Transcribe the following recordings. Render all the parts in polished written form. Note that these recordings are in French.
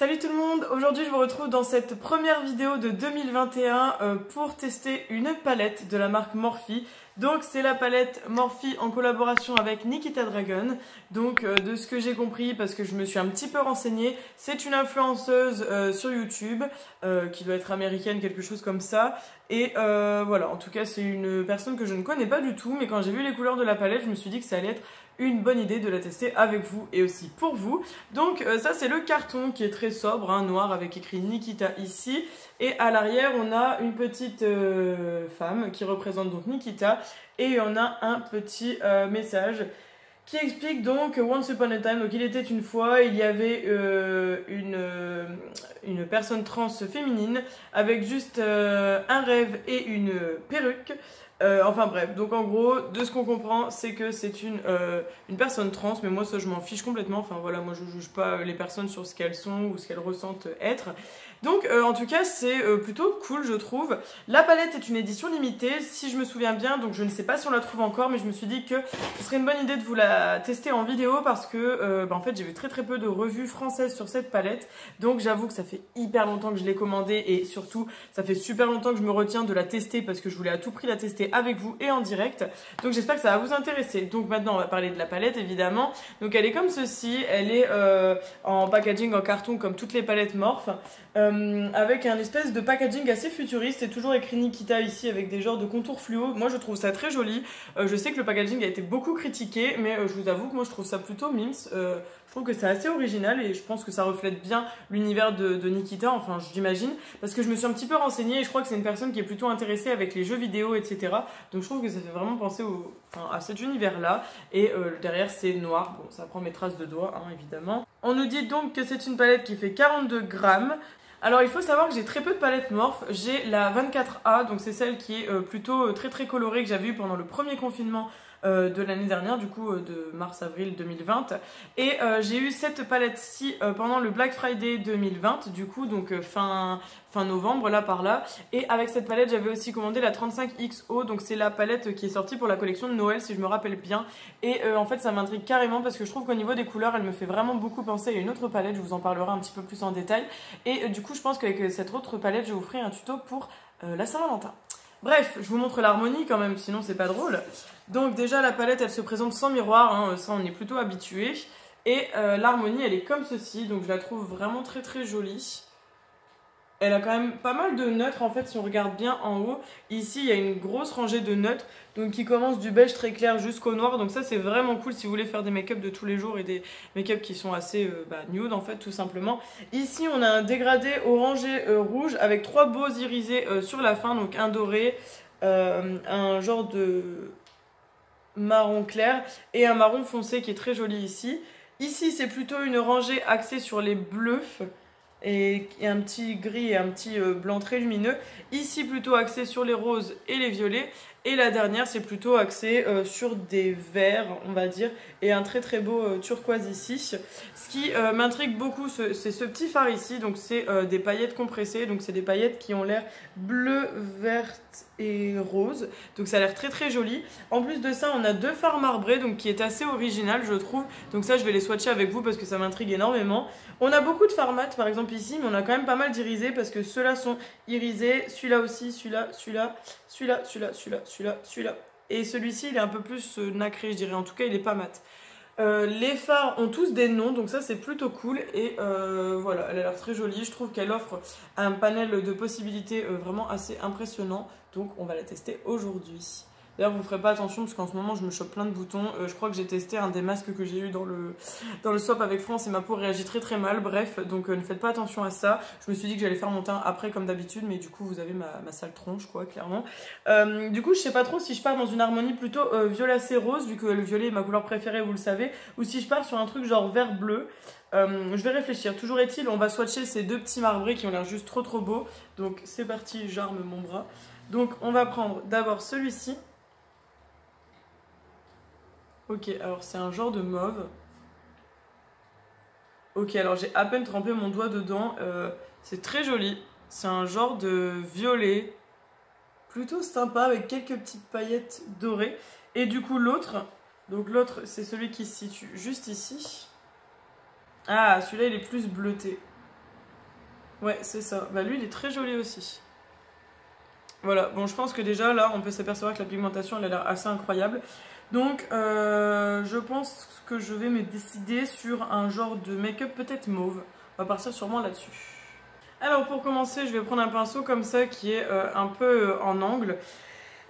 Salut tout le monde, aujourd'hui je vous retrouve dans cette première vidéo de 2021 pour tester une palette de la marque Morphe. Donc c'est la palette Morphe en collaboration avec Nikita Dragun. Donc de ce que j'ai compris, parce que je me suis un petit peu renseignée, c'est une influenceuse sur YouTube qui doit être américaine, quelque chose comme ça. Et voilà, en tout cas c'est une personne que je ne connais pas du tout, mais quand j'ai vu les couleurs de la palette, je me suis dit que ça allait être une bonne idée de la tester avec vous et aussi pour vous. Donc ça c'est le carton qui est très sobre, hein, noir avec écrit Nikita ici. Et à l'arrière on a une petite femme qui représente donc Nikita. Et on a un petit message qui explique donc Once upon a time, donc il était une fois, il y avait une personne trans féminine avec juste un rêve et une perruque. Enfin bref, donc en gros, de ce qu'on comprend, c'est que c'est une personne trans, mais moi ça je m'en fiche complètement, enfin voilà, moi je juge pas les personnes sur ce qu'elles sont ou ce qu'elles ressentent être. Donc en tout cas c'est plutôt cool je trouve. La palette est une édition limitée, si je me souviens bien, donc je ne sais pas si on la trouve encore, mais je me suis dit que ce serait une bonne idée de vous la tester en vidéo parce que en fait j'ai vu très peu de revues françaises sur cette palette, donc j'avoue que ça fait hyper longtemps que je l'ai commandée et surtout ça fait super longtemps que je me retiens de la tester parce que je voulais à tout prix la tester avec vous et en direct, donc j'espère que ça va vous intéresser. Donc maintenant on va parler de la palette évidemment. Donc elle est comme ceci, elle est en packaging en carton comme toutes les palettes Morphe. Avec un espèce de packaging assez futuriste et toujours écrit Nikita ici avec des genres de contours fluo. Moi je trouve ça très joli. Je sais que le packaging a été beaucoup critiqué, mais je vous avoue que moi je trouve ça plutôt mimes. Je trouve que c'est assez original et je pense que ça reflète bien l'univers de Nikita, enfin j'imagine, parce que je me suis un petit peu renseignée et je crois que c'est une personne qui est plutôt intéressée avec les jeux vidéo, etc. Donc je trouve que ça fait vraiment penser à cet univers-là. Et derrière c'est noir, bon ça prend mes traces de doigts hein, évidemment. On nous dit donc que c'est une palette qui fait 42 grammes. Alors il faut savoir que j'ai très peu de palettes Morphe, j'ai la 24A, donc c'est celle qui est plutôt très colorée que j'avais eue pendant le premier confinement de l'année dernière, du coup de mars-avril 2020. Et j'ai eu cette palette-ci pendant le Black Friday 2020, du coup donc fin novembre là par là. Et avec cette palette j'avais aussi commandé la 35XO, donc c'est la palette qui est sortie pour la collection de Noël si je me rappelle bien. Et en fait ça m'intrigue carrément parce que je trouve qu'au niveau des couleurs elle me fait vraiment beaucoup penser à une autre palette, je vous en parlerai un petit peu plus en détail. Et du coup je pense qu'avec cette autre palette je vous ferai un tuto pour la Saint-Valentin. Bref, je vous montre l'harmonie quand même, sinon c'est pas drôle. Donc déjà la palette elle se présente sans miroir, hein, ça on est plutôt habitué. Et l'harmonie elle est comme ceci, donc je la trouve vraiment très jolie. Elle a quand même pas mal de neutres en fait si on regarde bien en haut. Ici il y a une grosse rangée de neutres donc qui commence du beige très clair jusqu'au noir. Donc ça c'est vraiment cool si vous voulez faire des make-up de tous les jours et des make-up qui sont assez nude en fait tout simplement. Ici on a un dégradé orangé rouge avec trois beaux irisés sur la fin. Donc un doré, un genre de marron clair et un marron foncé qui est très joli ici. Ici c'est plutôt une rangée axée sur les bleus. Et un petit gris et un petit blanc très lumineux. Ici plutôt axé sur les roses et les violets. Et la dernière c'est plutôt axé sur des verts on va dire. Et un très beau turquoise ici. Ce qui m'intrigue beaucoup c'est ce petit fard ici. Donc c'est des paillettes compressées. Donc c'est des paillettes qui ont l'air bleues, vertes et roses. Donc ça a l'air très joli. En plus de ça on a deux fards marbrés. Donc qui est assez original je trouve. Donc ça je vais les swatcher avec vous parce que ça m'intrigue énormément. On a beaucoup de fards mat par exemple ici, mais on a quand même pas mal d'irisés parce que ceux-là sont irisés, celui-là aussi, celui-là. Et celui-ci il est un peu plus nacré je dirais, en tout cas il est pas mat. Les fards ont tous des noms, donc ça c'est plutôt cool et voilà, elle a l'air très jolie. Je trouve qu'elle offre un panel de possibilités vraiment assez impressionnant, donc on va la tester aujourd'hui. D'ailleurs vous ferez pas attention parce qu'en ce moment je me chope plein de boutons. Je crois que j'ai testé un des masques que j'ai eu dans le swap avec France et ma peau réagit très mal. Bref, donc ne faites pas attention à ça. Je me suis dit que j'allais faire mon teint après comme d'habitude, mais du coup vous avez ma sale tronche quoi, clairement. Du coup je sais pas trop si je pars dans une harmonie plutôt violacé rose, vu que le violet est ma couleur préférée vous le savez, ou si je pars sur un truc genre vert bleu. Je vais réfléchir. Toujours est-il, on va swatcher ces deux petits marbrés qui ont l'air juste trop beaux. Donc c'est parti, j'arme mon bras. Donc on va prendre d'abord celui-ci. Ok, alors c'est un genre de mauve. Ok, alors j'ai à peine trempé mon doigt dedans. C'est très joli. C'est un genre de violet. Plutôt sympa avec quelques petites paillettes dorées. Et du coup l'autre, donc l'autre c'est celui qui se situe juste ici. Ah, celui-là il est plus bleuté. Ouais, c'est ça. Bah lui, il est très joli aussi. Voilà, bon, je pense que déjà, là, on peut s'apercevoir que la pigmentation, elle a l'air assez incroyable. Donc, je pense que je vais me décider sur un genre de make-up peut-être mauve. On va partir sûrement là-dessus. Alors, pour commencer, je vais prendre un pinceau comme ça qui est un peu en angle.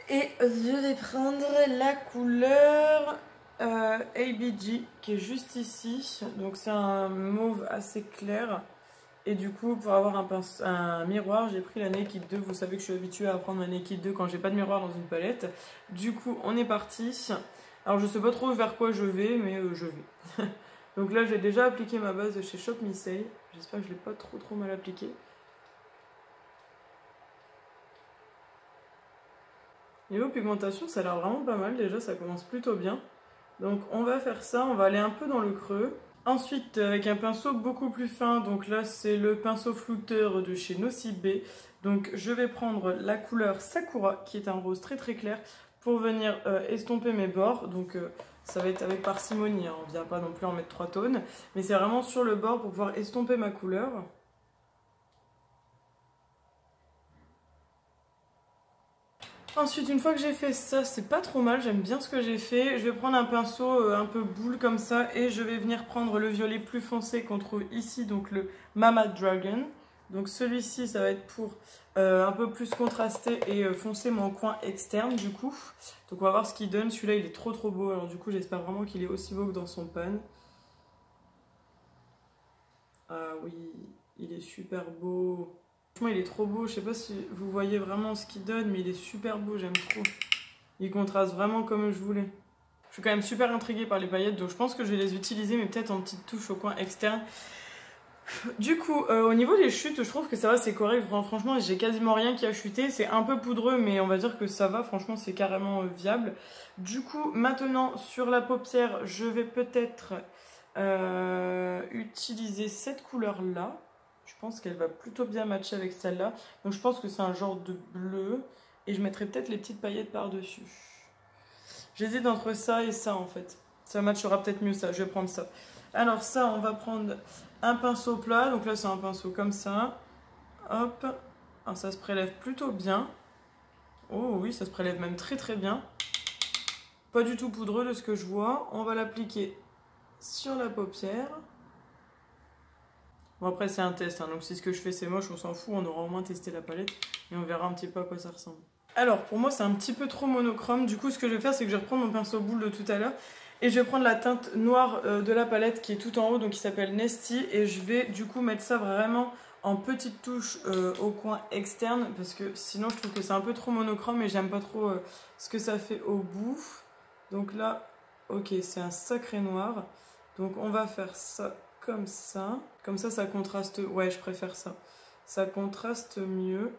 Et je vais prendre la couleur ABG qui est juste ici. Donc, c'est un mauve assez clair. Et du coup, pour avoir un miroir, j'ai pris la Naked 2. Vous savez que je suis habituée à prendre ma Naked 2 quand j'ai pas de miroir dans une palette. Du coup, on est parti. Alors, je sais pas trop vers quoi je vais, mais je vais. Donc là, j'ai déjà appliqué ma base de chez Shop Me Say. J'espère que je l'ai pas trop mal appliquée. Niveau pigmentation, ça a l'air vraiment pas mal. Déjà, ça commence plutôt bien. Donc, on va faire ça. On va aller un peu dans le creux. Ensuite, avec un pinceau beaucoup plus fin, donc là c'est le pinceau flouteur de chez Nocibé. Donc je vais prendre la couleur Sakura, qui est un rose très clair, pour venir estomper mes bords. Donc ça va être avec parcimonie, hein. On ne vient pas non plus en mettre 3 tonnes, mais c'est vraiment sur le bord pour pouvoir estomper ma couleur. Ensuite, une fois que j'ai fait ça, c'est pas trop mal, j'aime bien ce que j'ai fait. Je vais prendre un pinceau un peu boule comme ça et je vais venir prendre le violet plus foncé qu'on trouve ici, donc le Mama Dragon. Donc celui-ci, ça va être pour un peu plus contraster et foncer mon coin externe du coup. Donc on va voir ce qu'il donne. Celui-là, il est trop beau, alors du coup j'espère vraiment qu'il est aussi beau que dans son pan. Ah oui, il est super beau. Franchement, il est trop beau. Je sais pas si vous voyez vraiment ce qu'il donne, mais il est super beau. J'aime trop. Il contraste vraiment comme je voulais. Je suis quand même super intriguée par les paillettes, donc je pense que je vais les utiliser, mais peut-être en petite touche au coin externe. Du coup, au niveau des chutes, je trouve que ça va, c'est correct. Franchement, j'ai quasiment rien qui a chuté. C'est un peu poudreux, mais on va dire que ça va. Franchement, c'est carrément viable. Du coup, maintenant, sur la paupière, je vais peut-être utiliser cette couleur-là. Je pense qu'elle va plutôt bien matcher avec celle-là. Donc je pense que c'est un genre de bleu. Et je mettrai peut-être les petites paillettes par-dessus. J'hésite entre ça et ça en fait. Ça matchera peut-être mieux ça. Je vais prendre ça. Alors ça, on va prendre un pinceau plat. Donc là, c'est un pinceau comme ça. Hop. Alors ça se prélève plutôt bien. Oh oui, ça se prélève même très bien. Pas du tout poudreux de ce que je vois. On va l'appliquer sur la paupière. Bon après c'est un test, hein, donc si ce que je fais c'est moche, on s'en fout, on aura au moins testé la palette et on verra un petit peu à quoi ça ressemble. Alors pour moi c'est un petit peu trop monochrome, du coup ce que je vais faire c'est que je vais reprendre mon pinceau boule de tout à l'heure et je vais prendre la teinte noire de la palette qui est tout en haut, donc qui s'appelle Nesty, et je vais du coup mettre ça vraiment en petites touches au coin externe parce que sinon je trouve que c'est un peu trop monochrome et j'aime pas trop ce que ça fait au bout. Donc là, ok, c'est un sacré noir, donc on va faire ça. Comme ça, ça contraste. Ouais, je préfère ça. Ça contraste mieux.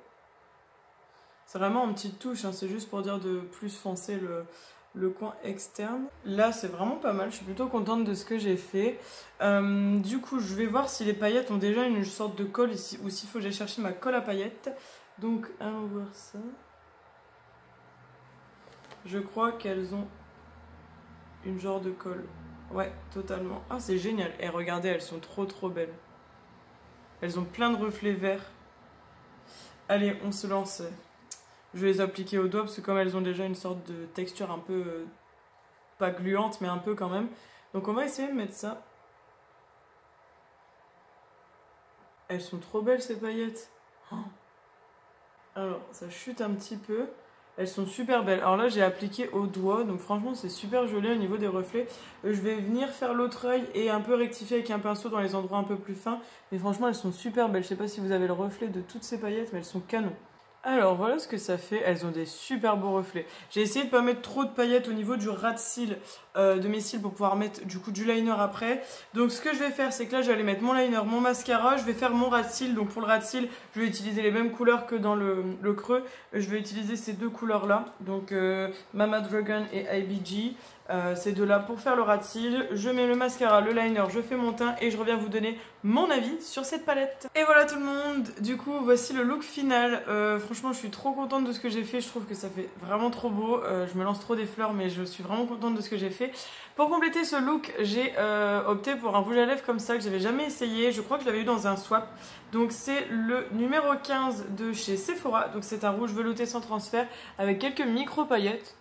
C'est vraiment en petite touche, hein, c'est juste pour dire de plus foncer le coin externe. Là, c'est vraiment pas mal. Je suis plutôt contente de ce que j'ai fait. Du coup, je vais voir si les paillettes ont déjà une sorte de colle ici ou s'il faut que j'aille chercher ma colle à paillettes. Donc, allons voir ça. Je crois qu'elles ont une genre de colle. Ouais, totalement. Ah, c'est génial. Et regardez, elles sont trop belles. Elles ont plein de reflets verts. Allez, on se lance. Je vais les appliquer au doigt parce que comme elles ont déjà une sorte de texture un peu... pas gluante, mais un peu quand même. Donc on va essayer de mettre ça. Elles sont trop belles ces paillettes. Oh. Alors, ça chute un petit peu. Elles sont super belles. Alors là, j'ai appliqué au doigt, donc franchement, c'est super joli au niveau des reflets. Je vais venir faire l'autre œil et un peu rectifier avec un pinceau dans les endroits un peu plus fins. Mais franchement, elles sont super belles. Je sais pas si vous avez le reflet de toutes ces paillettes, mais elles sont canon. Alors voilà ce que ça fait, elles ont des super beaux reflets. J'ai essayé de pas mettre trop de paillettes au niveau du ras de cils de mes cils pour pouvoir mettre du coup du liner après. Donc ce que je vais faire c'est que là je vais aller mettre mon liner, mon mascara, je vais faire mon ras de cils. Donc pour le ras de cils je vais utiliser les mêmes couleurs que dans le creux. Je vais utiliser ces deux couleurs là, donc Mama Dragon et IBG. Ces deux là pour faire le ras de cils. Je mets le mascara, le liner, je fais mon teint et je reviens vous donner mon avis sur cette palette. Et voilà tout le monde, du coup voici le look final. Franchement je suis trop contente de ce que j'ai fait, je trouve que ça fait vraiment trop beau. Je me lance trop des fleurs mais je suis vraiment contente de ce que j'ai fait. fait. Pour compléter ce look, j'ai opté pour un rouge à lèvres comme ça que j'avais jamais essayé. Je crois que je l'avais eu dans un swap. Donc c'est le numéro 15 de chez Sephora. Donc c'est un rouge velouté sans transfert avec quelques micro paillettes.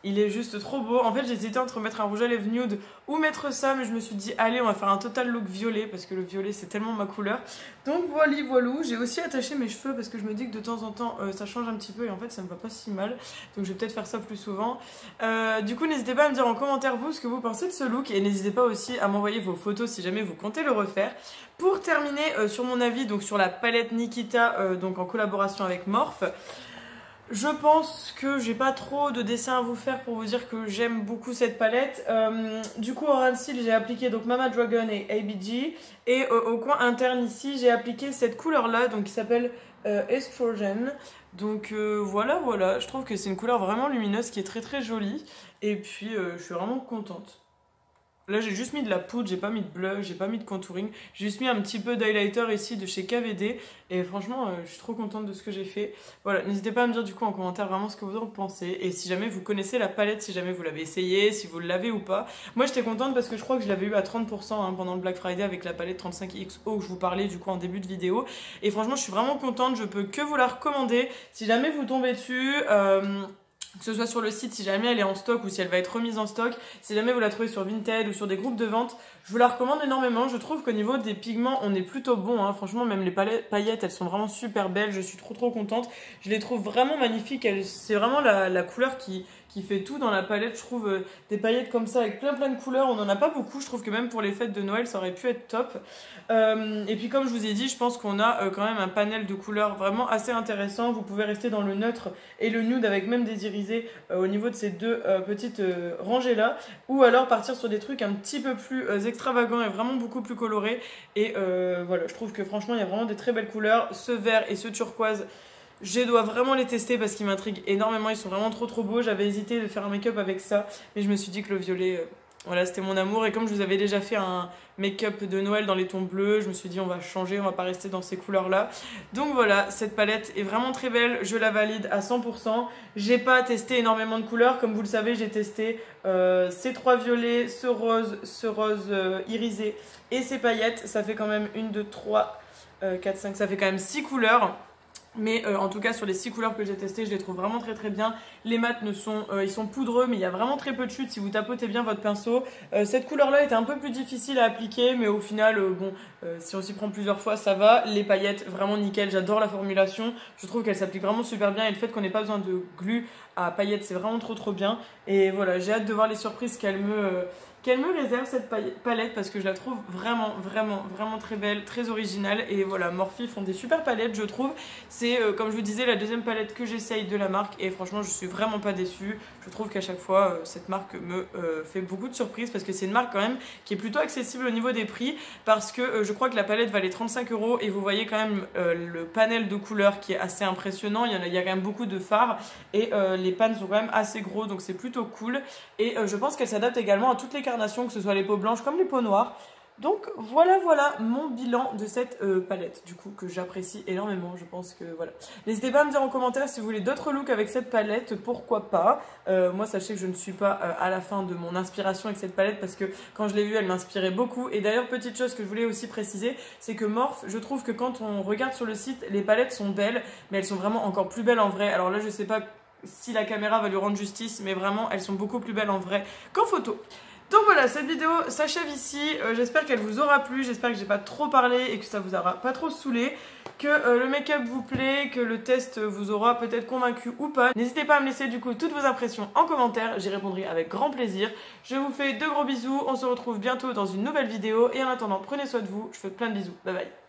Il est juste trop beau. En fait, j'hésitais entre mettre un rouge à lèvres nude ou mettre ça, mais je me suis dit, allez, on va faire un total look violet parce que le violet, c'est tellement ma couleur. Donc voilà, voilou. J'ai aussi attaché mes cheveux parce que je me dis que de temps en temps, ça change un petit peu et en fait, ça me va pas si mal. Donc je vais peut-être faire ça plus souvent. Du coup, n'hésitez pas à me dire en commentaire, vous, ce que vous pensez de ce look et n'hésitez pas aussi à m'envoyer vos photos si jamais vous comptez le refaire. Pour terminer sur mon avis, donc sur la palette Nikita, donc en collaboration avec Morphe. Je pense que j'ai pas trop de dessins à vous faire pour vous dire que j'aime beaucoup cette palette. Du coup, au ras de cils, j'ai appliqué donc Mama Dragon et ABG. Et au coin interne ici, j'ai appliqué cette couleur-là, donc qui s'appelle Estrogen. Donc voilà, je trouve que c'est une couleur vraiment lumineuse qui est très très jolie. Et puis, je suis vraiment contente. Là, j'ai juste mis de la poudre, j'ai pas mis de blush, j'ai pas mis de contouring. J'ai juste mis un petit peu d'highlighter ici de chez KVD. Et franchement, je suis trop contente de ce que j'ai fait. Voilà, n'hésitez pas à me dire du coup en commentaire vraiment ce que vous en pensez. Et si jamais vous connaissez la palette, si jamais vous l'avez essayée, si vous l'avez ou pas. Moi, j'étais contente parce que je crois que je l'avais eu à 30% pendant le Black Friday avec la palette 35XO que je vous parlais du coup en début de vidéo. Et franchement, je suis vraiment contente, je peux que vous la recommander. Si jamais vous tombez dessus... que ce soit sur le site si jamais elle est en stock ou si elle va être remise en stock, si jamais vous la trouvez sur Vinted ou sur des groupes de vente, je vous la recommande énormément. Je trouve qu'au niveau des pigments, on est plutôt bon, hein. Franchement, même les paillettes, elles sont vraiment super belles. Je suis trop contente. Je les trouve vraiment magnifiques. C'est vraiment la couleur qui fait tout dans la palette. Je trouve des paillettes comme ça avec plein de couleurs. On n'en a pas beaucoup. Je trouve que même pour les fêtes de Noël, ça aurait pu être top. Et puis comme je vous ai dit, je pense qu'on a quand même un panel de couleurs vraiment assez intéressant. Vous pouvez rester dans le neutre et le nude avec même des irisés au niveau de ces deux petites rangées là. Ou alors partir sur des trucs un petit peu plus extravagants et vraiment beaucoup plus colorés. Et voilà, je trouve que franchement, il y a vraiment des très belles couleurs. Ce vert et ce turquoise, je dois vraiment les tester parce qu'ils m'intriguent énormément. Ils sont vraiment trop beaux. J'avais hésité de faire un make-up avec ça, mais je me suis dit que le violet, voilà, c'était mon amour. Et comme je vous avais déjà fait un make-up de Noël dans les tons bleus, je me suis dit on va changer, on va pas rester dans ces couleurs-là. Donc voilà, cette palette est vraiment très belle. Je la valide à 100%. J'ai pas testé énormément de couleurs. Comme vous le savez, j'ai testé ces trois violets, ce rose irisé et ces paillettes. Ça fait quand même 1, 2, 3, 4, 5, ça fait quand même 6 couleurs. Mais en tout cas sur les 6 couleurs que j'ai testées, je les trouve vraiment très bien. Les mats ils sont poudreux, mais il y a vraiment très peu de chute si vous tapotez bien votre pinceau. Cette couleur là était un peu plus difficile à appliquer, mais au final si on s'y prend plusieurs fois ça va. Les paillettes vraiment nickel, j'adore la formulation. Je trouve qu'elle s'applique vraiment super bien et le fait qu'on n'ait pas besoin de glu à paillettes, c'est vraiment trop bien. Et voilà, j'ai hâte de voir les surprises qu'elle me réserve cette palette parce que je la trouve vraiment très belle, très originale. Et voilà, Morphe font des super palettes, je trouve. C'est comme je vous disais la deuxième palette que j'essaye de la marque et franchement je suis vraiment pas déçue. Je trouve qu'à chaque fois cette marque me fait beaucoup de surprises parce que c'est une marque quand même qui est plutôt accessible au niveau des prix parce que je crois que la palette valait 35 € et vous voyez quand même le panel de couleurs qui est assez impressionnant. Il y a quand même beaucoup de fards et les pans sont quand même assez gros, donc c'est plutôt cool. Et je pense qu'elle s'adapte également à toutes les carnations, que ce soit les peaux blanches comme les peaux noires. Donc voilà mon bilan de cette palette, du coup, que j'apprécie énormément. Je pense que voilà. N'hésitez pas à me dire en commentaire si vous voulez d'autres looks avec cette palette, pourquoi pas. Moi, sachez que je ne suis pas à la fin de mon inspiration avec cette palette parce que quand je l'ai vue, elle m'inspirait beaucoup. Et d'ailleurs, petite chose que je voulais aussi préciser, c'est que Morphe, je trouve que quand on regarde sur le site, les palettes sont belles, mais elles sont vraiment encore plus belles en vrai. Alors là, je sais pas si la caméra va lui rendre justice, mais vraiment, elles sont beaucoup plus belles en vrai qu'en photo. Donc voilà, cette vidéo s'achève ici. J'espère qu'elle vous aura plu, j'espère que j'ai pas trop parlé et que ça vous aura pas trop saoulé, que le make-up vous plaît, que le test vous aura peut-être convaincu ou pas. N'hésitez pas à me laisser du coup toutes vos impressions en commentaire, j'y répondrai avec grand plaisir. Je vous fais de gros bisous, on se retrouve bientôt dans une nouvelle vidéo et en attendant, prenez soin de vous, je vous fais plein de bisous, bye bye.